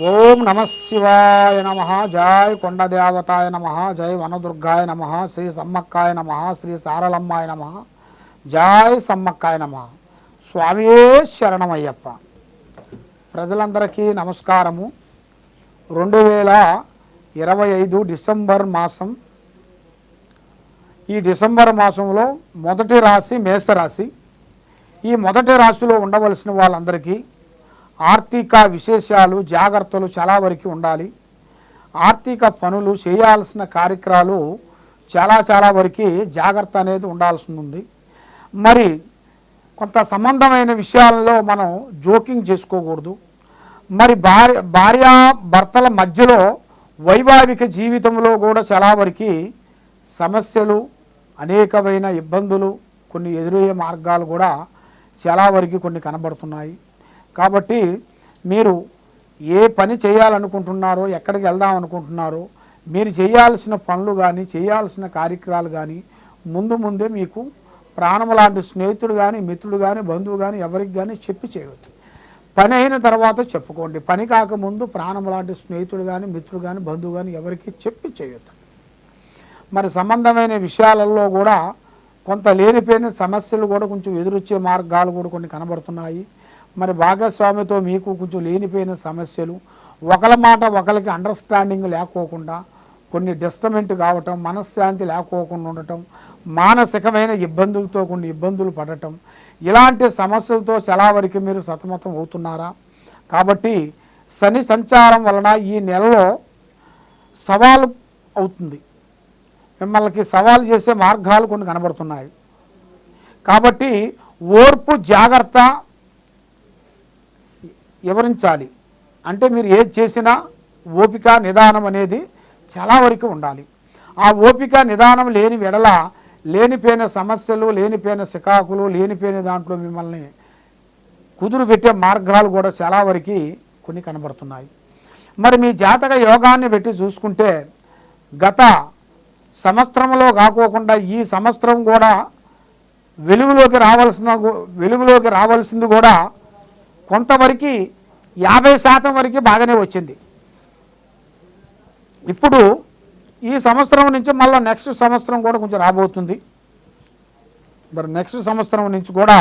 ఓం నమ శివాయ నమ. జై కొండదేవతాయ నమ. జై వనదుర్గాయ నమ. శ్రీ సమ్మక్కాయ నమ. శ్రీ సారలమ్మాయ నమ. జై సమ్మక్కాయ నమ. స్వామియే శరణమయ్యప్ప. ప్రజలందరికీ నమస్కారము. 2025 డిసెంబర్ మాసం. ఈ డిసెంబర్ మాసంలో మొదటి రాశి మేషరాశి. ఈ మొదటి రాశిలో ఉండవలసిన వాళ్ళందరికీ ఆర్థిక విశేషాలు జాగ్రత్తలు చాలా వరకు ఉండాలి. ఆర్థిక పనులు చేయాల్సిన కార్యక్రమాలు చాలా వరకు జాగ్రత్త అనేది ఉండాల్సి ఉంది. మరి కొంత సంబంధమైన విషయాల్లో మనం జోకింగ్ చేసుకోకూడదు. మరి భార్య భర్తల మధ్యలో వైవాహిక జీవితంలో కూడా చాలా వరకు సమస్యలు, అనేకమైన ఇబ్బందులు, కొన్ని ఎదురయ్యే మార్గాలు కూడా చాలా వరకు కొన్ని కనబడుతున్నాయి. కాబట్టి మీరు ఏ పని చేయాలనుకుంటున్నారో, ఎక్కడికి వెళ్దాం అనుకుంటున్నారో, మీరు చేయాల్సిన పనులు కానీ చేయాల్సిన కార్యక్రమాలు కానీ ముందే మీకు ప్రాణం లాంటి స్నేహితుడు కానీ మిత్రుడు కానీ బంధువు కానీ ఎవరికి కానీ చెప్పి చేయవద్దు. పని అయిన తర్వాత చెప్పుకోండి. పని కాకముందు ప్రాణం లాంటి స్నేహితుడు కానీ మిత్రుడు కానీ బంధువు కానీ ఎవరికి చెప్పి చేయొద్దు. మరి సంబంధమైన విషయాలలో కూడా కొంత లేనిపోయిన సమస్యలు కూడా కొంచెం ఎదురొచ్చే మార్గాలు కూడా కొన్ని కనబడుతున్నాయి. మరి భాగస్వామితో మీకు కొంచెం లేనిపోయిన సమస్యలు, ఒకరి మాట ఒకరికి అండర్స్టాండింగ్ లేకోకుండా కొన్ని డిస్టర్బెంట్ కావటం, మనశ్శాంతి లేకోకుండా ఉండటం, మానసికమైన ఇబ్బందులతో కొన్ని ఇబ్బందులు పడటం, ఇలాంటి సమస్యలతో చాలా వరకు మీరు సతమతం అవుతున్నారా? కాబట్టి శని సంచారం వలన ఈ నెలలో సవాలు అవుతుంది. మిమ్మల్ని సవాలు చేసే మార్గాలు కొన్ని కనబడుతున్నాయి. కాబట్టి ఓర్పు జాగ్రత్త వివరించాలి. అంటే మీరు ఏది చేసినా ఓపిక నిదానం అనేది చాలా వరకు ఉండాలి. ఆ ఓపిక నిదానం లేని వెడల లేనిపోయిన సమస్యలు, లేనిపోయిన సికాకులు, లేనిపోయిన దాంట్లో మిమ్మల్ని కుదురు పెట్టే మార్గాలు కూడా చాలా వరకు కొన్ని కనబడుతున్నాయి. మరి మీ జాతక యోగాన్ని పెట్టి చూసుకుంటే గత సంవత్సరంలో కాకోకుండా ఈ సంవత్సరం కూడా వెలుగులోకి రావాల్సింది కూడా కొంతవరకు 50% వరకు బాగానే వచ్చింది. ఇప్పుడు ఈ సంవత్సరం నుంచి మళ్ళీ నెక్స్ట్ సంవత్సరం కూడా కొంచెం రాబోతుంది. మరి నెక్స్ట్ సంవత్సరం నుంచి కూడా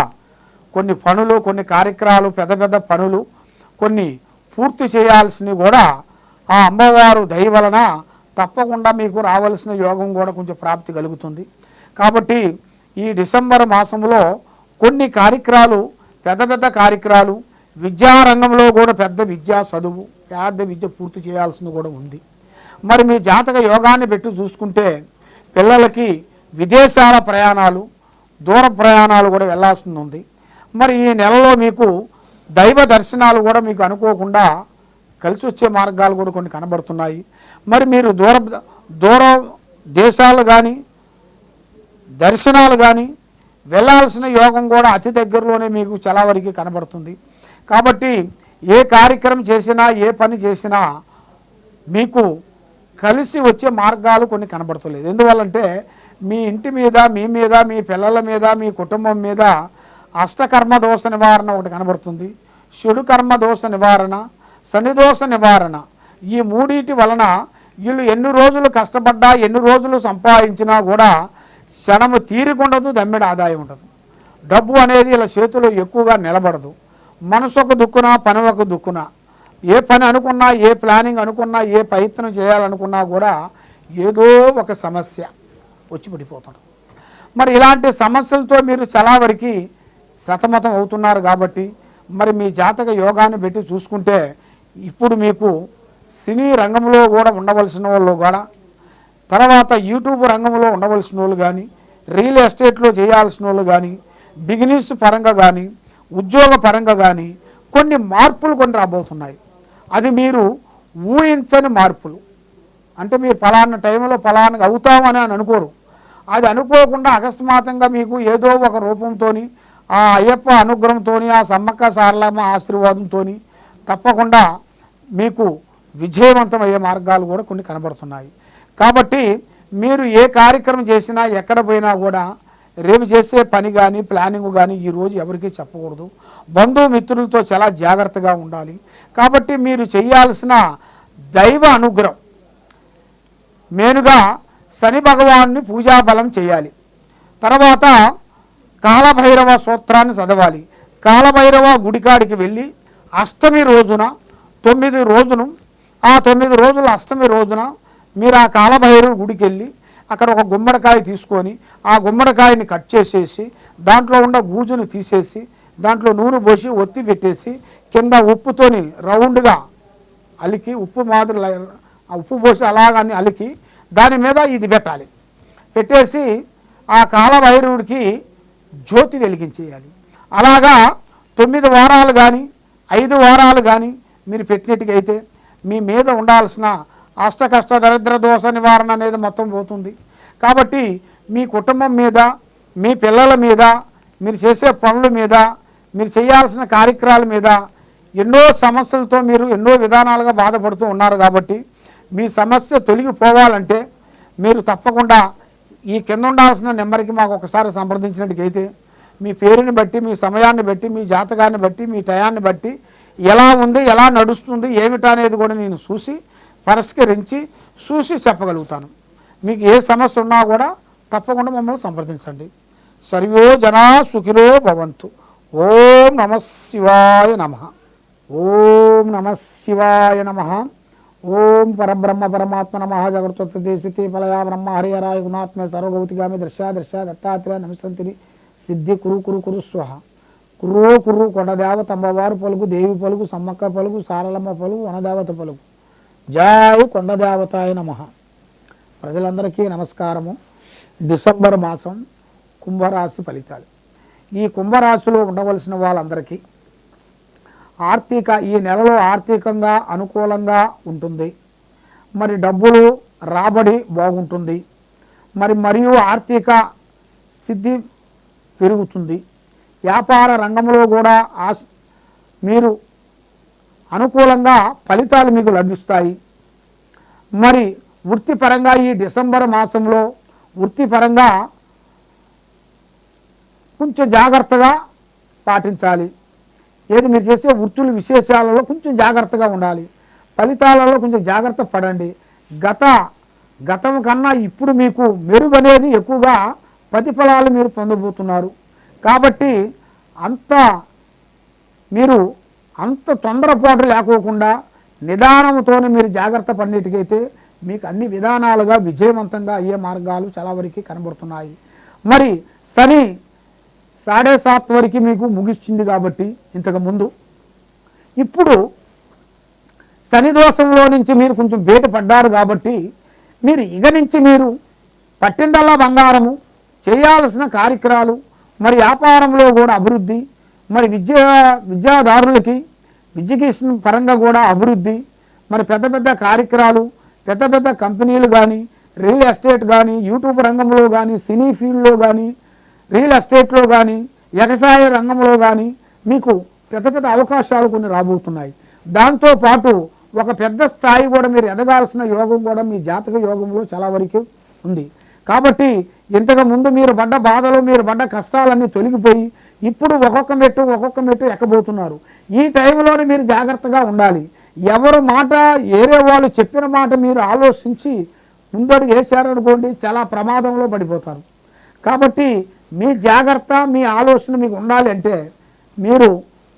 కొన్ని పనులు, కొన్ని కార్యక్రమాలు, పెద్ద పనులు కొన్ని పూర్తి చేయాల్సినవి కూడా ఆ అమ్మవారు దయ వలన తప్పకుండా మీకు రావాల్సిన యోగం కూడా కొంచెం ప్రాప్తి కలుగుతుంది. కాబట్టి ఈ డిసెంబర్ మాసంలో కొన్ని కార్యక్రమాలు, పెద్ద కార్యక్రమాలు, విద్యారంగంలో కూడా పెద్ద విద్య పూర్తి చేయాల్సింది కూడా ఉంది. మరి మీ జాతక యోగాన్ని పెట్టి చూసుకుంటే పిల్లలకి విదేశాల ప్రయాణాలు, దూర ప్రయాణాలు కూడా వెళ్ళాల్సి ఉంది. మరి ఈ నెలలో మీకు దైవ దర్శనాలు కూడా మీకు అనుకోకుండా కలిసి వచ్చే మార్గాలు కూడా కొన్ని కనబడుతున్నాయి. మరి మీరు దూర దేశాలు కానీ దర్శనాలు కానీ వెళ్ళాల్సిన యోగం కూడా అతి దగ్గరలోనే మీకు చాలా వరకు కనబడుతుంది. కాబట్టి ఏ కార్యక్రమం చేసినా, ఏ పని చేసినా మీకు కలిసి వచ్చే మార్గాలు కొన్ని కనబడతలేదు. ఎందువల్లంటే మీ ఇంటి మీద, మీ పిల్లల మీద, మీ కుటుంబం మీద అష్టకర్మ దోష నివారణ ఒకటి కనబడుతుంది. చెడు కర్మ దోష నివారణ, శనిదోష నివారణ. ఈ మూడింటి వలన వీళ్ళు ఎన్ని రోజులు కష్టపడ్డా, ఎన్ని రోజులు సంపాదించినా కూడా క్షణము తీరికుండదు, దమ్మిడి ఆదాయం ఉండదు. డబ్బు అనేది ఇలా చేతిలో ఎక్కువగా నిలబడదు. మనసు ఒక దుక్కున, పని ఒక దుక్కున. ఏ పని అనుకున్నా, ఏ ప్లానింగ్ అనుకున్నా, ఏ ప్రయత్నం చేయాలనుకున్నా కూడా ఏదో ఒక సమస్య వచ్చి పడిపోతుంది. మరి ఇలాంటి సమస్యలతో మీరు చాలా వరకు సతమతం అవుతున్నారు. కాబట్టి మరి మీ జాతక యోగాన్ని పెట్టి చూసుకుంటే ఇప్పుడు మీకు సినీ రంగంలో కూడా ఉండవలసిన వాళ్ళు కూడా, తర్వాత యూట్యూబ్ రంగంలో ఉండవలసిన వాళ్ళు కానీ, రియల్ ఎస్టేట్లో చేయాల్సిన వాళ్ళు కానీ, బిజినెస్ పరంగా కానీ, ఉద్యోగ పరంగా కానీ కొన్ని మార్పులు కొన్ని రాబోతున్నాయి. అది మీరు ఊహించని మార్పులు. అంటే మీరు ఫలానా టైంలో ఫలానా అవుతామని అనుకోరు. అది అనుకోకుండా అకస్మాత్తుగా మీకు ఏదో ఒక రూపంతో, ఆ అయ్యప్ప అనుగ్రహంతో, ఆ సమ్మక్క సారలమ్మ ఆశీర్వాదంతో తప్పకుండా మీకు విజయవంతమయ్యే మార్గాలు కూడా కొన్ని కనబడుతున్నాయి. కాబట్టి మీరు ఏ కార్యక్రమం చేసినా, ఎక్కడ పోయినా కూడా రేపు చేసే పని కానీ ప్లానింగ్ కానీ ఈరోజు ఎవరికీ చెప్పకూడదు. బంధుమిత్రులతో చాలా జాగ్రత్తగా ఉండాలి. కాబట్టి మీరు చేయాల్సిన దైవ అనుగ్రహం మెయిన్గా శని భగవాన్ని పూజాబలం చేయాలి. తర్వాత కాలభైరవ సూత్రాన్ని చదవాలి. కాలభైరవ గుడికాడికి వెళ్ళి అష్టమి రోజున 9 రోజులు ఆ 9 రోజుల అష్టమి రోజున మీరు ఆ కాలభైరవ గుడికి వెళ్ళి అక్కడ ఒక గుమ్మడికాయ తీసుకొని ఆ గుమ్మడికాయని కట్ చేసేసి దాంట్లో ఉన్న గూజుని తీసేసి దాంట్లో నూనె పోసి ఒత్తి పెట్టేసి కింద ఉప్పుతోని రౌండ్గా అలికి ఉప్పు మాదిరి ఉప్పు పోసి అలాగని అలికి దాని మీద ఇది పెట్టాలి. పెట్టేసి ఆ కాలభైరవుడికి జ్యోతి వెలిగించేయాలి. అలాగా 9 వారాలు కానీ 5 వారాలు కానీ మీరు పెట్టినట్టుగైతే మీ మీద ఉండాల్సిన అష్టకష్ట దరిద్ర దోష నివారణ అనేది మొత్తం పోతుంది. కాబట్టి మీ కుటుంబం మీద, మీ పిల్లల మీద, మీరు చేసే పనుల మీద, మీరు చేయాల్సిన కార్యక్రమాల మీద ఎన్నో సమస్యలతో మీరు ఎన్నో విధానాలుగా బాధపడుతూ ఉన్నారు. కాబట్టి మీ సమస్య తొలగిపోవాలంటే మీరు తప్పకుండా ఈ కింద ఉండాల్సిన నెంబర్కి మాకు ఒకసారి సంప్రదించినట్టుకైతే మీ పేరుని బట్టి, మీ సమయాన్ని బట్టి, మీ జాతకాన్ని బట్టి, మీ టయాన్ని బట్టి ఎలా ఉంది, ఎలా నడుస్తుంది, ఏమిటా అనేది కూడా నేను పరిష్కరించి చెప్పగలుగుతాను. మీకు ఏ సమస్య ఉన్నా కూడా తప్పకుండా మమ్మల్ని సంప్రదించండి. సర్వో జనా సుఖినో భవంతు. ఓం నమః శివాయ నమః. ఓం నమః శివాయ నమః. ఓం పరబ్రహ్మ పరమాత్మ నమః. జగత్వదేశితే ఫలయా బ్రహ్మ హరిహరాయ గుణాత్మ సర్వగౌతిగామి దృశ్య దత్తాత్రేయ నమస్తంతిని సిద్ధి కురు కురు కురు స్వహ. కుర్రో కుర్రు కొండదేవత అమ్మవారు పలుకు, దేవి పలుకు, సమ్మక్క పలుకు, సారలమ్మ పలుకు, వనదేవత పలుకు. జై కొండదేవతాయ నమః. ప్రజలందరికీ నమస్కారము. డిసెంబర్ మాసం కుంభరాశి ఫలితాలు. ఈ కుంభరాశిలో ఉండవలసిన వాళ్ళందరికీ ఈ నెలలో ఆర్థికంగా అనుకూలంగా ఉంటుంది. మరి డబ్బులు రాబడి బాగుంటుంది. మరియు ఆర్థిక సిద్ధి పెరుగుతుంది. వ్యాపార రంగంలో కూడా మీరు అనుకూలంగా ఫలితాలు మీకు లభిస్తాయి. మరి వృత్తిపరంగా ఈ డిసెంబర్ మాసంలో వృత్తిపరంగా కొంచెం జాగ్రత్తగా పాటించాలి. మీరు చేసే వృత్తుల విశేషాలలో కొంచెం జాగ్రత్తగా ఉండాలి. ఫలితాలలో కొంచెం జాగ్రత్త పడండి. గతం కన్నా ఇప్పుడు మీకు మెరుగు అనేది ఎక్కువగా ప్రతిఫలాలు మీరు పొందబోతున్నారు. కాబట్టి మీరు అంత తొందరపాటు లేకోకుండా నిదానంతోనే మీరు జాగ్రత్త పడినట్టుకైతే మీకు అన్ని విధానాలుగా విజయవంతంగా అయ్యే మార్గాలు చాలా వరకు కనబడుతున్నాయి. మరి శని 7:30 వరకు మీకు ముగిస్తుంది. కాబట్టి ఇంతకుముందు ఇప్పుడు శని దోషంలో నుంచి మీరు కొంచెం బయటపడ్డారు. కాబట్టి మీరు ఇక నుంచి మీరు పట్టిందల్లా బంగారము చేయాల్సిన కార్యక్రమాలు, మరి వ్యాపారంలో కూడా అభివృద్ధి, మరి విద్యాదారులకి ఎడ్యుకేషన్ పరంగా కూడా అభివృద్ధి, మరి పెద్ద పెద్ద కార్యక్రమాలు, పెద్ద పెద్ద కంపెనీలు కానీ, రియల్ ఎస్టేట్ కానీ, యూట్యూబ్ రంగంలో కానీ, సినీ ఫీల్డ్లో కానీ, రియల్ ఎస్టేట్లో కానీ, వ్యవసాయ రంగంలో కానీ మీకు పెద్ద పెద్ద అవకాశాలు కొన్ని రాబోతున్నాయి. దాంతోపాటు ఒక పెద్ద స్థాయి కూడా మీరు ఎదగాల్సిన యోగం కూడా మీ జాతక యోగంలో చాలా వరకు ఉంది. కాబట్టి ఇంతకుముందు మీరు పడ్డ బాధలు, మీరు పడ్డ కష్టాలన్నీ తొలగిపోయి ఇప్పుడు ఒక్కొక్క మెట్టు ఎక్కబోతున్నారు. ఈ టైంలోనే మీరు జాగ్రత్తగా ఉండాలి. ఎవరు మాట, ఏరే వాళ్ళు చెప్పిన మాట మీరు ఆలోచించి ముందడుగు వేశారనుకోండి, చాలా ప్రమాదంలో పడిపోతారు. కాబట్టి మీ జాగ్రత్త, మీ ఆలోచన మీకు ఉండాలి అంటే మీరు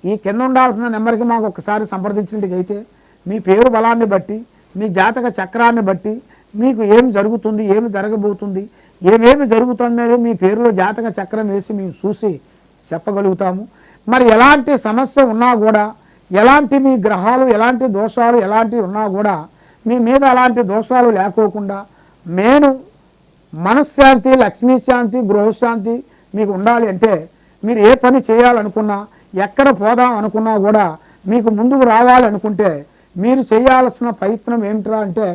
ఈ కింద ఉండాల్సిన నెంబర్కి మాకు ఒకసారి సంప్రదించినట్టుగైతే మీ పేరు బలాన్ని బట్టి, మీ జాతక చక్రాన్ని బట్టి మీకు ఏమి జరుగుతుంది, ఏమి జరగబోతుంది, ఏమేమి జరుగుతుందని మీ పేరులో జాతక చక్రం వేసి మేము చూసి చెప్పగలుగుతాము. మరి ఎలాంటి సమస్య ఉన్నా కూడా, ఎలాంటి మీ గ్రహాలు, ఎలాంటి దోషాలు ఎలాంటివి ఉన్నా కూడా మీ మీద అలాంటి దోషాలు లేకోకుండా మనశ్శాంతి, లక్ష్మీశాంతి, గృహశాంతి మీకు ఉండాలి అంటే మీరు ఏ పని చేయాలనుకున్నా, ఎక్కడ పోదాం అనుకున్నా కూడా మీకు ముందుకు రావాలనుకుంటే మీరు చేయాల్సిన ప్రయత్నం ఏమిట్రా అంటే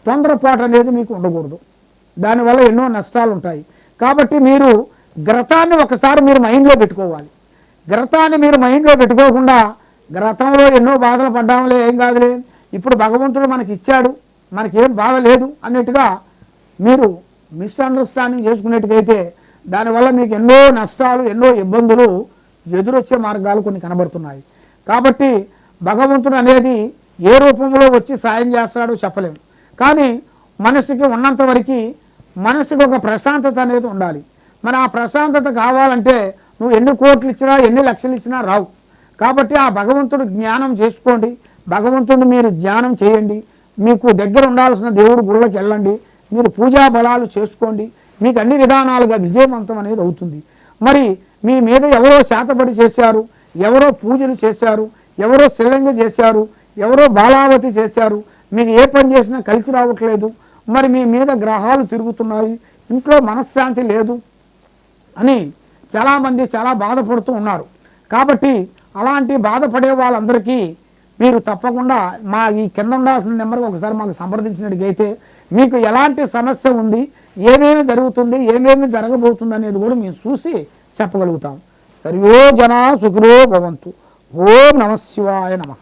తొందరపాటు అనేది మీకు ఉండకూడదు. దానివల్ల ఎన్నో నష్టాలు ఉంటాయి. కాబట్టి మీరు గ్రతాన్ని ఒకసారి మీరు మైండ్లో పెట్టుకోవాలి. గ్రతాన్ని మీరు మైండ్లో పెట్టుకోకుండా గ్రతంలో ఎన్నో బాధలు పడ్డాంలే, ఏం కాదులే, ఇప్పుడు భగవంతుడు మనకి ఇచ్చాడు, మనకేం బాధ లేదు అన్నట్టుగా మీరు మిస్అండర్స్టాండింగ్ చేసుకునేట్టుకైతే దానివల్ల మీకు ఎన్నో నష్టాలు, ఎన్నో ఇబ్బందులు ఎదురొచ్చే మార్గాలు కొన్ని కనబడుతున్నాయి. కాబట్టి భగవంతుడు అనేది ఏ రూపంలో వచ్చి సాయం చేస్తాడో చెప్పలేము. కానీ మనసుకి ఉన్నంత వరకు మనసుకి ఒక ప్రశాంతత అనేది ఉండాలి. మరి ఆ ప్రశాంతత కావాలంటే నువ్వు ఎన్ని కోట్లు ఇచ్చినా, ఎన్ని లక్షలు ఇచ్చినా రావు. కాబట్టి ఆ భగవంతుడు జ్ఞానం చేసుకోండి, భగవంతుడిని మీరు ధ్యానం చేయండి, మీకు దగ్గర ఉండాల్సిన దేవుడి గుళ్ళకి వెళ్ళండి, మీరు పూజా బలాలు చేసుకోండి, మీకు అన్ని విధానాలుగా విజయవంతం అనేది అవుతుంది. మరి మీ మీద ఎవరో చేతబడి చేశారు, ఎవరో పూజలు చేశారు, ఎవరో శిలంగ చేశారు, ఎవరో బాలావతి చేశారు, మీకు ఏ పని చేసినా కలిసి రావట్లేదు, మరి మీ మీద గ్రహాలు తిరుగుతున్నాయి, ఇంట్లో మనశ్శాంతి లేదు అని చాలామంది చాలా బాధపడుతూ ఉన్నారు. కాబట్టి అలాంటి బాధపడే వాళ్ళందరికీ మీరు తప్పకుండా మా ఈ కింద ఉండాల్సిన నెంబర్కి ఒకసారి మాకు సంప్రదించినట్టుగైతే మీకు ఎలాంటి సమస్య ఉంది, ఏమేమి జరుగుతుంది, ఏమేమి జరగబోతుంది అనేది కూడా మేము చూసి చెప్పగలుగుతాం. సర్వే జనా సుఖినో భవంతు. ఓం నమః శివాయ నమః.